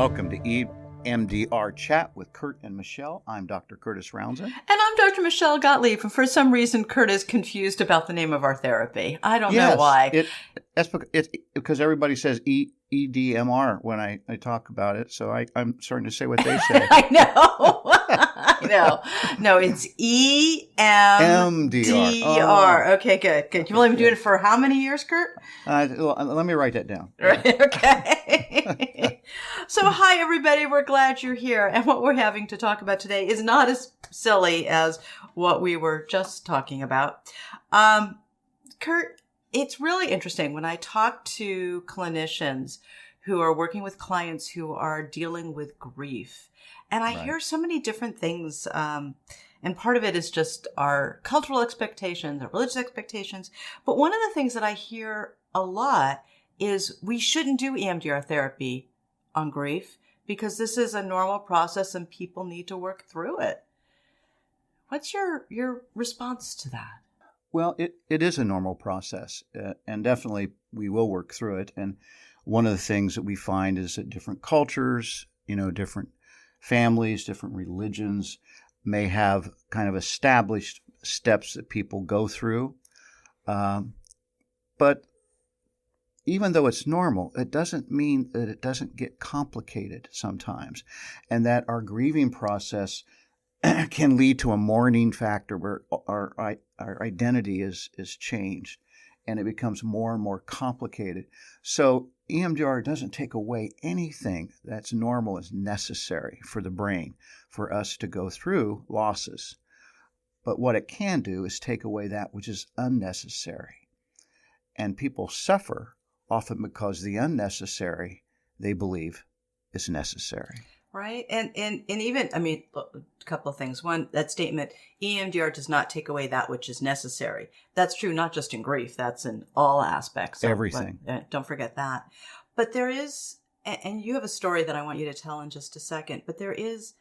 Welcome to EMDR Chat with Curt and Michelle. I'm Dr. Curtis Roundsen. And I'm Dr. Michelle Gottlieb. And for some reason, Curt is confused about the name of our therapy. I don't know why. That's because everybody says EDMR when I talk about it. So I'm starting to say what they say. I know. I know. No, it's EMDR. Oh. Okay, good. You've only been doing it for how many years, Curt? Let me write that down. Right, okay. So, hi, everybody. We're glad you're here. And what we're having to talk about today is not as silly as what we were just talking about. Curt, it's really interesting when I talk to clinicians who are working with clients who are dealing with grief. And I hear so many different things. And part of it is just our cultural expectations, our religious expectations. But one of the things that I hear a lot is we shouldn't do EMDR therapy on grief because this is a normal process and people need to work through it. What's your response to that? Well, it is a normal process, and definitely we will work through it. And one of the things that we find is that different cultures, different families, different religions may have kind of established steps that people go through. But even though it's normal, it doesn't mean that it doesn't get complicated sometimes, and that our grieving process can lead to a mourning factor where our identity is changed, and it becomes more and more complicated. So EMDR doesn't take away anything that's normal as necessary for the brain for us to go through losses. But what it can do is take away that which is unnecessary. And people suffer often because the unnecessary, they believe, is necessary. Right. And even, a couple of things. One, that statement, EMDR does not take away that which is necessary. That's true, not just in grief. That's in all aspects. Everything. Don't forget that. But there is, and you have a story that I want you to tell in just a second, but there is,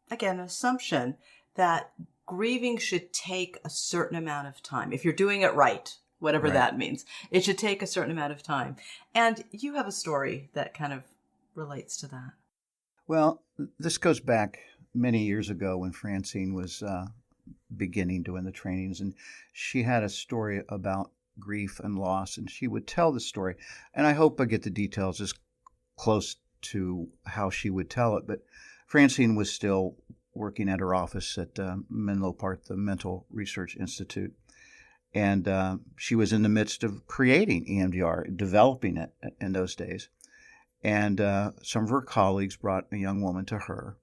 again, an assumption that grieving should take a certain amount of time. If you're doing it right, whatever that means, it should take a certain amount of time. And you have a story that kind of relates to that. Well, this goes back many years ago when Francine was beginning doing the trainings, and she had a story about grief and loss, and she would tell the story. And I hope I get the details as close to how she would tell it. But Francine was still working at her office at Menlo Park, the Mental Research Institute. And she was in the midst of creating EMDR, developing it in those days. And some of her colleagues brought a young woman to her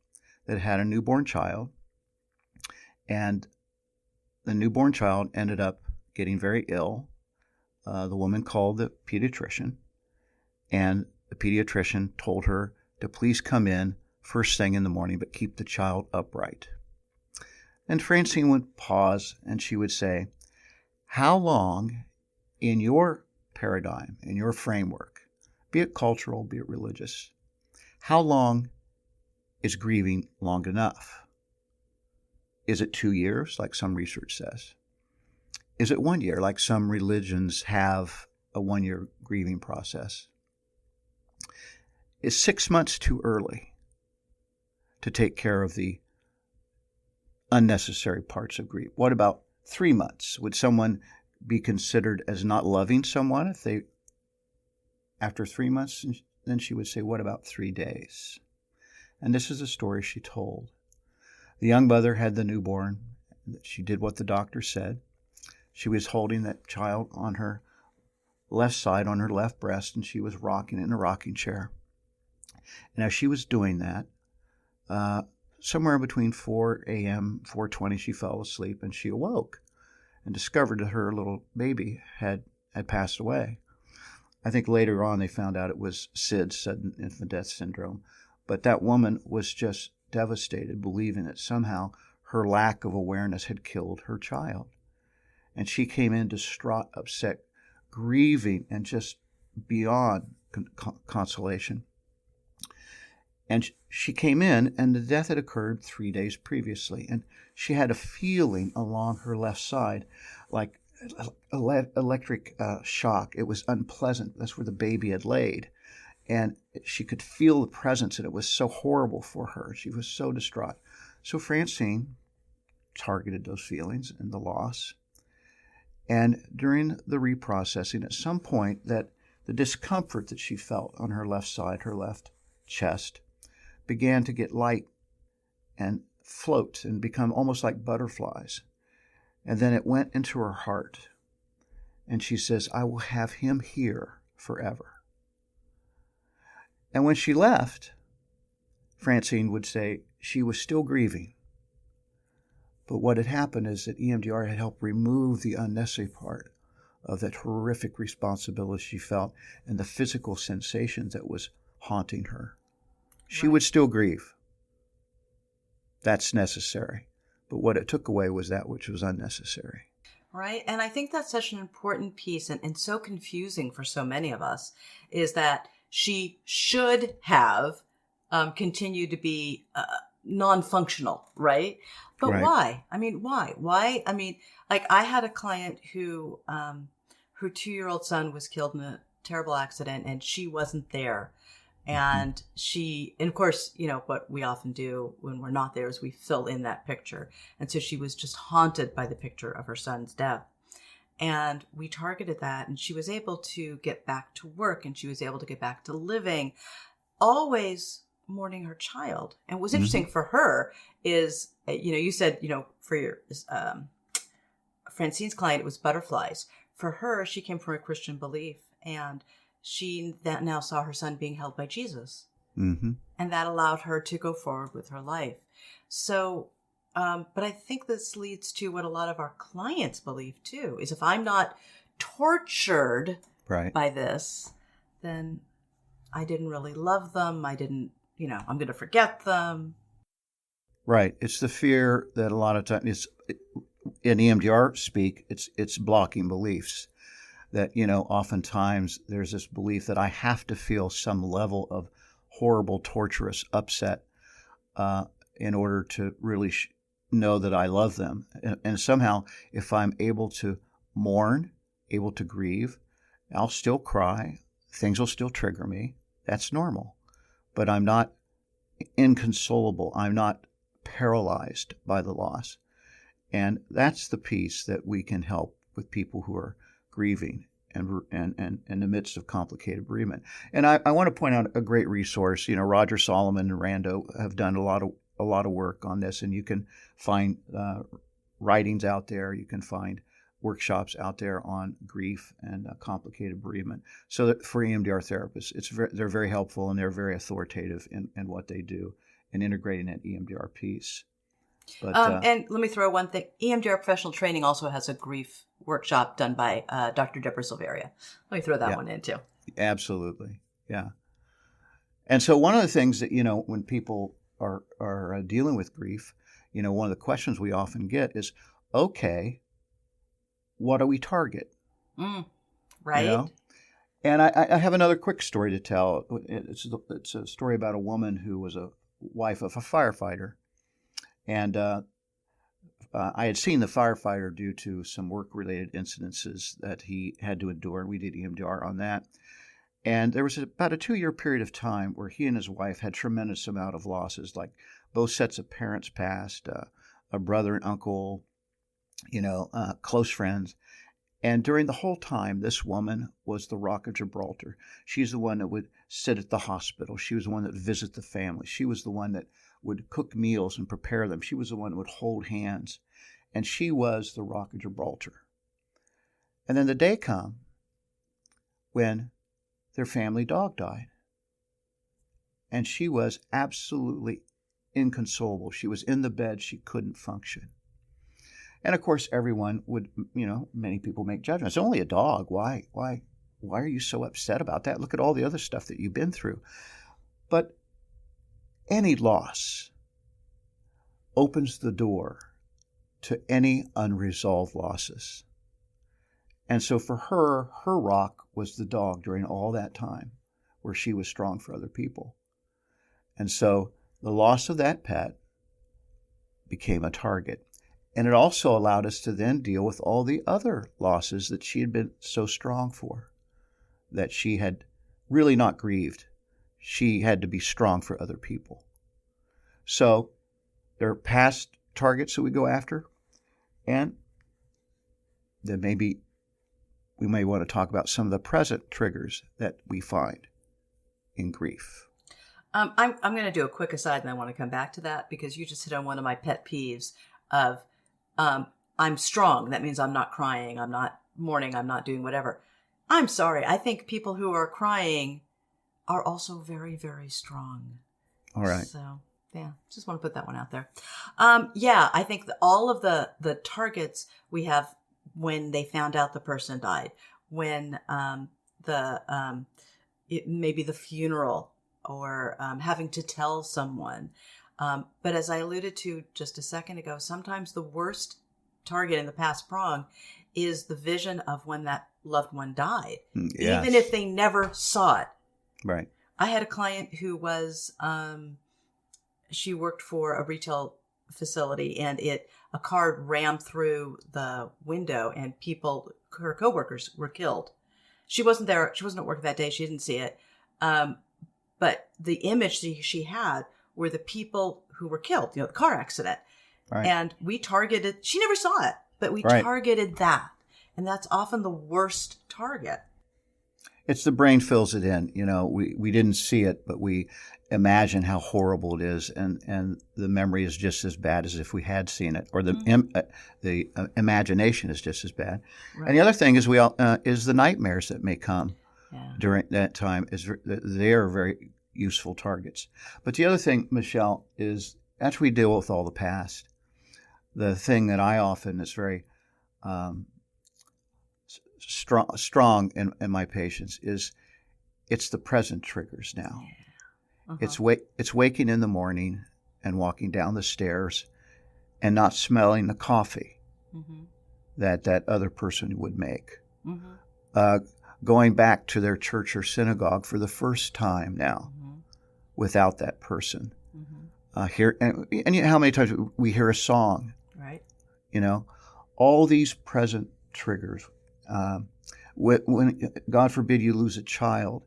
that had a newborn child. And the newborn child ended up getting very ill. The woman called the pediatrician, and the pediatrician told her to please come in first thing in the morning, but keep the child upright. And Francine would pause, and she would say, how long in your paradigm, in your framework, be it cultural, be it religious, how long is grieving long enough? Is it 2 years, like some research says? Is it 1 year, like some religions have a 1-year grieving process? Is 6 months too early to take care of the unnecessary parts of grief? What about 3 months? Would someone be considered as not loving someone if they, after 3 months? Then she would say, what about 3 days? And this is a story she told. The young mother had the newborn. She did what the doctor said. She was holding that child on her left side, on her left breast, and she was rocking in a rocking chair. And as she was doing that, somewhere between 4 a.m., 4:20, she fell asleep, and she awoke and discovered that her little baby had passed away. I think later on they found out it was SIDS, sudden infant death syndrome. But that woman was just devastated, believing that somehow her lack of awareness had killed her child. And she came in distraught, upset, grieving, and just beyond consolation. And she came in, and the death had occurred 3 days previously. And she had a feeling along her left side like electric shock. It was unpleasant. That's where the baby had laid. And she could feel the presence, and it was so horrible for her. She was so distraught. So Francine targeted those feelings and the loss. And during the reprocessing, at some point, that the discomfort that she felt on her left side, her left chest, began to get light and float and become almost like butterflies. And then it went into her heart. And she says, I will have him here forever. And when she left, Francine would say she was still grieving. But what had happened is that EMDR had helped remove the unnecessary part of that horrific responsibility she felt and the physical sensations that was haunting her. She would still grieve. That's necessary. But what it took away was that which was unnecessary. Right. And I think that's such an important piece and so confusing for so many of us is that she should have continued to be non-functional, right? But Right. why? I mean, why? Why? I mean, like I had a client who her 2-year-old son was killed in a terrible accident and she wasn't there. And and of course, you know, what we often do when we're not there is we fill in that picture. And so she was just haunted by the picture of her son's death. And we targeted that and she was able to get back to work and she was able to get back to living, always mourning her child. And what's interesting for her is, you know, you said, you know, for your Francine's client, it was butterflies. For her, she came from a Christian belief and she that now saw her son being held by Jesus. And that allowed her to go forward with her life. So, but I think this leads to what a lot of our clients believe too, is if I'm not tortured by this, then I didn't really love them. I didn't, you know, I'm going to forget them. Right. It's the fear that a lot of times, in EMDR speak, it's blocking beliefs. That, you know, oftentimes there's this belief that I have to feel some level of horrible, torturous upset in order to really know that I love them. And somehow, if I'm able to mourn, able to grieve, I'll still cry. Things will still trigger me. That's normal. But I'm not inconsolable. I'm not paralyzed by the loss. And that's the piece that we can help with people who are grieving and in the midst of complicated bereavement. And I want to point out a great resource. You know, Roger Solomon and Rando have done a lot of work on this, and you can find writings out there. You can find workshops out there on grief and complicated bereavement. So that for EMDR therapists, they're very helpful and they're very authoritative in what they do in integrating that EMDR piece. But, and let me throw one thing. EMDR professional training also has a grief workshop done by Dr. Deborah Silveria. Let me throw that one in too. Absolutely. Yeah. And so one of the things that, you know, when people are dealing with grief, you know, one of the questions we often get is, okay, what do we target? Right. You know? And I have another quick story to tell. It's a story about a woman who was a wife of a firefighter. And I had seen the firefighter due to some work-related incidences that he had to endure, and we did EMDR on that. And there was about a 2-year period of time where he and his wife had tremendous amount of losses, like both sets of parents passed, a brother and uncle, you know, close friends. And during the whole time, this woman was the Rock of Gibraltar. She's the one that would sit at the hospital. She was the one that would visit the family. She was the one that would cook meals and prepare them. She was the one that would hold hands. And she was the Rock of Gibraltar. And then the day come when their family dog died. And she was absolutely inconsolable. She was in the bed. She couldn't function. And of course, everyone would, you know, many people make judgments. It's only a dog. Why are you so upset about that? Look at all the other stuff that you've been through. But any loss opens the door to any unresolved losses. And so for her rock was the dog during all that time where she was strong for other people. And so the loss of that pet became a target. And it also allowed us to then deal with all the other losses that she had been so strong for, that she had really not grieved, she had to be strong for other people. So there are past targets that we go after, and then maybe we may want to talk about some of the present triggers that we find in grief. I'm going to do a quick aside, and I want to come back to that because you just hit on one of my pet peeves of I'm strong. That means I'm not crying. I'm not mourning. I'm not doing whatever. I'm sorry. I think people who are crying are also very, very strong. All right. So, yeah, just want to put that one out there. I think all of the targets we have when they found out the person died, when maybe the funeral or having to tell someone. But as I alluded to just a second ago, sometimes the worst target in the past prong is the vision of when that loved one died, Yes. even if they never saw it. Right. I had a client who was, she worked for a retail facility, and a car rammed through the window, and her coworkers were killed. She wasn't there. She wasn't at work that day. She didn't see it. But the image that she had were the people who were killed, the car accident. Right. And we targeted, she never saw it, but we Right. targeted that. And that's often the worst target. It's the brain fills it in. We didn't see it, but we imagine how horrible it is, and the memory is just as bad as if we had seen it, or the imagination is just as bad. Right. And the other thing is is the nightmares that may come during that time. They are very useful targets. But the other thing, Michelle, is after we deal with all the past, the thing that I often is very strong in my patients is it's the present triggers now. Uh-huh. It's waking in the morning and walking down the stairs and not smelling the coffee that other person would make. Going back to their church or synagogue for the first time now without that person. How many times we hear a song, right? All these present triggers. When God forbid you lose a child,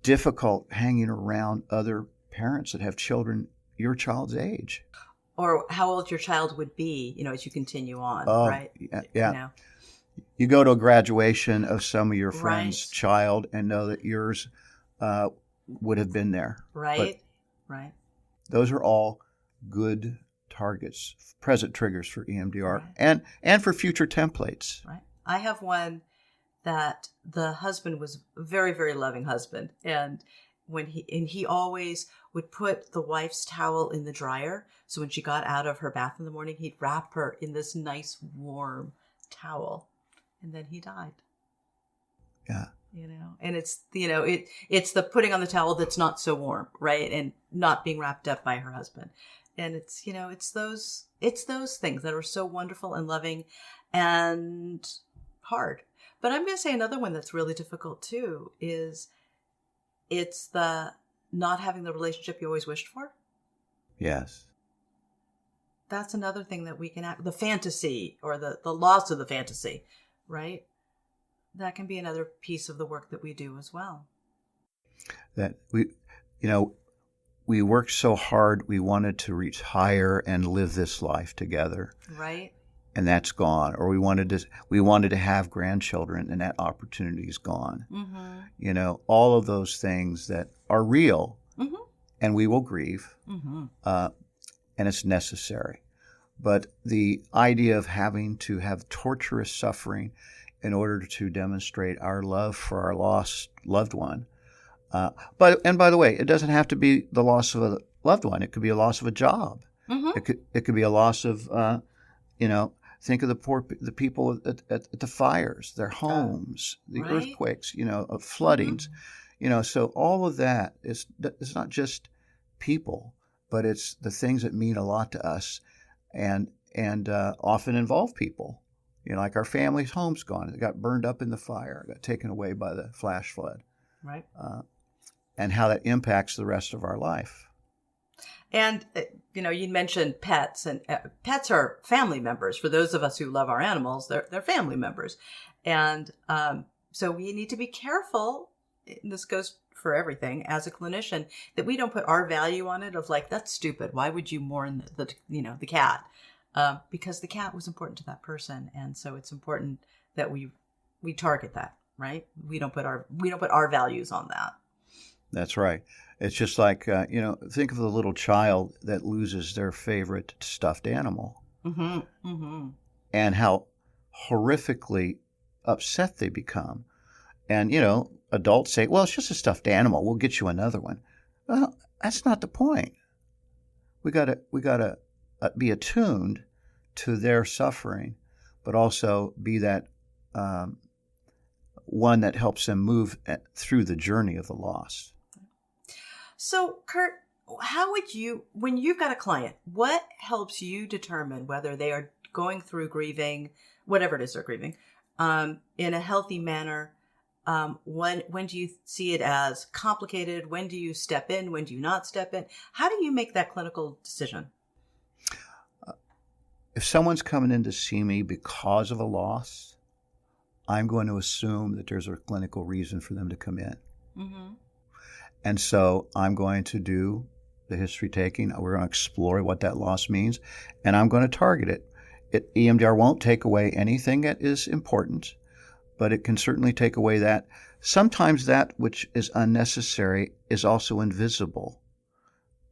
difficult hanging around other parents that have children your child's age, or how old your child would be, as you continue on, right? Yeah. You go to a graduation of some of your friends' Right. child and know that yours would have been there. Right. But right. Those are all good targets, present triggers for EMDR, and for future templates. Right. I have one that the husband was a very, very loving husband. And he always would put the wife's towel in the dryer. So when she got out of her bath in the morning, he'd wrap her in this nice warm towel. And then he died. Yeah. And it's, it's the putting on the towel that's not so warm, right? And not being wrapped up by her husband. And it's, it's those things that are so wonderful and loving and hard. But I'm going to say another one that's really difficult too is it's the not having the relationship you always wished for. Yes. That's another thing that we can the fantasy or the loss of the fantasy, right? That can be another piece of the work that we do as well. That we worked so hard, we wanted to reach higher and live this life together. Right. And that's gone. Or we wanted to have grandchildren, and that opportunity is gone. All of those things that are real, and we will grieve, and it's necessary. But the idea of having to have torturous suffering in order to demonstrate our love for our lost loved one. But by the way, it doesn't have to be the loss of a loved one. It could be a loss of a job. It could be a loss of, think of the people at the fires, their homes, the earthquakes, of floodings, So all of that it's not just people, but it's the things that mean a lot to us, and often involve people. Like our family's home's gone. It got burned up in the fire, got taken away by the flash flood. Right. And how that impacts the rest of our life. And, you mentioned pets, and pets are family members. For those of us who love our animals, they're family members. And so we need to be careful. And this goes for everything as a clinician, that we don't put our value on it of like, that's stupid. Why would you mourn the cat? Because the cat was important to that person. And so it's important that we target that, right? We don't put our values on that. That's right. It's just like, think of the little child that loses their favorite stuffed animal, and how horrifically upset they become. And, adults say, well, it's just a stuffed animal. We'll get you another one. Well, that's not the point. We gotta be attuned to their suffering, but also be that one that helps them move through the journey of the loss. So, Curt, how would you, when you've got a client, what helps you determine whether they are going through grieving, whatever it is they're grieving, in a healthy manner? When do you see it as complicated? When do you step in? When do you not step in? How do you make that clinical decision? If someone's coming in to see me because of a loss, I'm going to assume that there's a clinical reason for them to come in. And so I'm going to do the history taking. We're going to explore what that loss means, and I'm going to target it. EMDR won't take away anything that is important, but it can certainly take away that. Sometimes that which is unnecessary is also invisible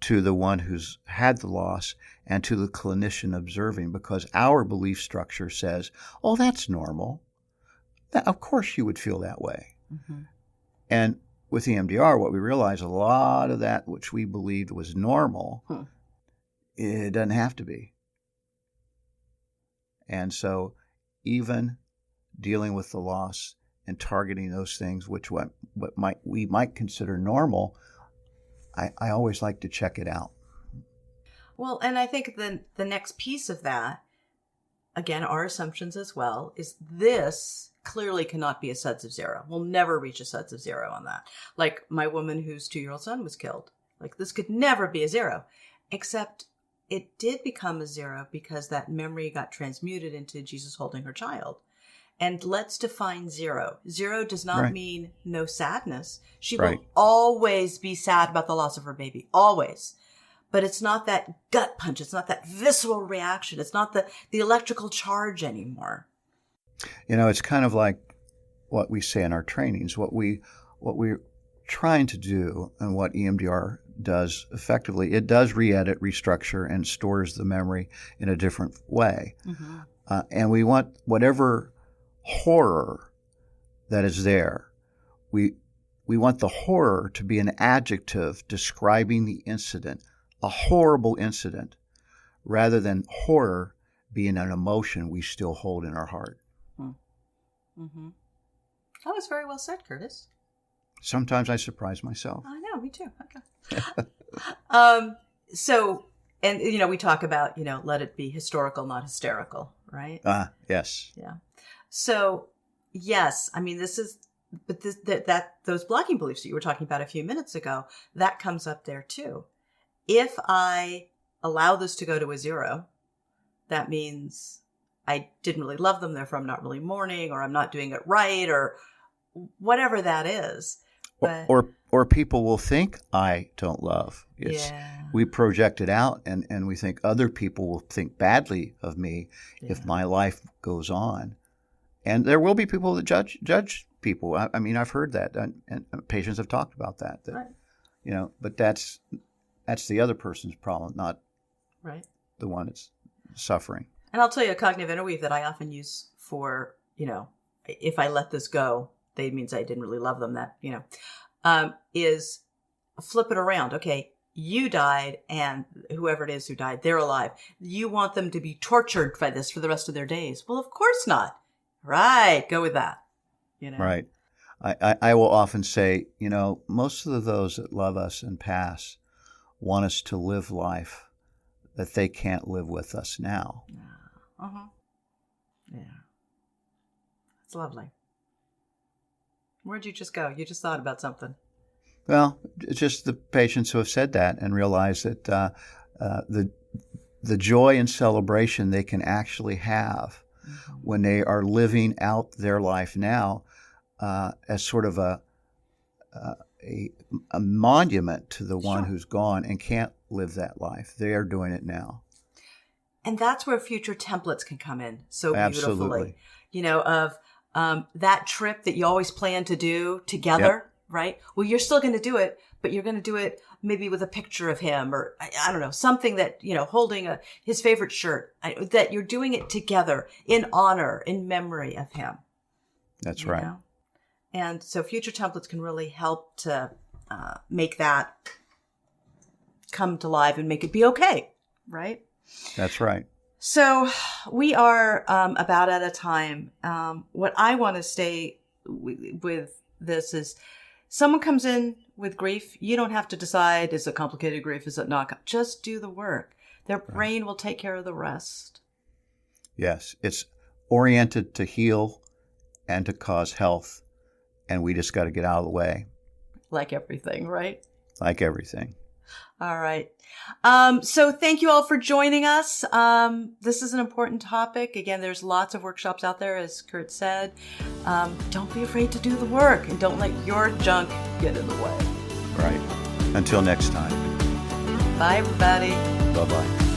to the one who's had the loss and to the clinician observing, because our belief structure says, oh, that's normal. Of course you would feel that way. And with EMDR, what we realize, a lot of that which we believed was normal, it doesn't have to be. And so even dealing with the loss and targeting those things which we might consider normal, I always like to check it out. Well, and I think the next piece of that, again, our assumptions as well, is this clearly cannot be a suds of zero. We'll never reach a suds of zero on that. Like my woman whose 2-year-old son was killed. Like this could never be a zero, except it did become a zero because that memory got transmuted into Jesus holding her child. And let's define zero. Zero does not mean no sadness. She will always be sad about the loss of her baby. Always. But it's not that gut punch. It's not that visceral reaction. It's not the electrical charge anymore. It's kind of like what we say in our trainings, what we're trying to do, and what EMDR does effectively. It does re-edit, restructure, and stores the memory in a different way. And we want whatever horror that is there, we want the horror to be an adjective describing the incident, a horrible incident, rather than horror being an emotion we still hold in our heart. That was very well said, Curtis. Sometimes I surprise myself. I know, me too. Okay. So, and we talk about, let it be historical, not hysterical, right? Yes. Yeah. So, yes, I mean, those blocking beliefs that you were talking about a few minutes ago, that comes up there too. If I allow this to go to a zero, that means I didn't really love them, therefore I'm not really mourning, or I'm not doing it right, or whatever that is. But, or people will think I don't love. We project it out, and we think other people will think badly of me if my life goes on. And there will be people that judge people. I mean, I've heard that, and patients have talked about that. But that's the other person's problem, not the one that's suffering. And I'll tell you a cognitive interweave that I often use for, if I let this go, that means I didn't really love them, is flip it around. Okay, you died, and whoever it is who died, they're alive. You want them to be tortured by this for the rest of their days. Well, of course not. Right, go with that. Right. I will often say, most of those that love us and pass want us to live life that they can't live with us now. Yeah. It's lovely. Where'd you just go? You just thought about something. Well, it's just the patients who have said that and realize that the joy and celebration they can actually have when they are living out their life now as sort of a monument to the one Sure. who's gone and can't live that life. They are doing it now. And that's where future templates can come in so beautifully. Absolutely. Of that trip that you always plan to do together, right? Well, you're still going to do it, but you're going to do it maybe with a picture of him, or I don't know, something that, holding his favorite shirt, that you're doing it together in honor, in memory of him. That's right. know? And so future templates can really help to make that come to life and make it be okay, right? That's right. So we are about out of time. What I want to say with this is, someone comes in with grief, you don't have to decide, is it complicated grief, is it not? Just do the work. Their brain will take care of the rest. Yes, it's oriented to heal and to cause health, and we just got to get out of the way. Like everything, right? Like everything. All right. So thank you all for joining us. This is an important topic. Again, there's lots of workshops out there, as Curt said. Don't be afraid to do the work, and don't let your junk get in the way. Right. Until next time. Bye, everybody. Bye-bye.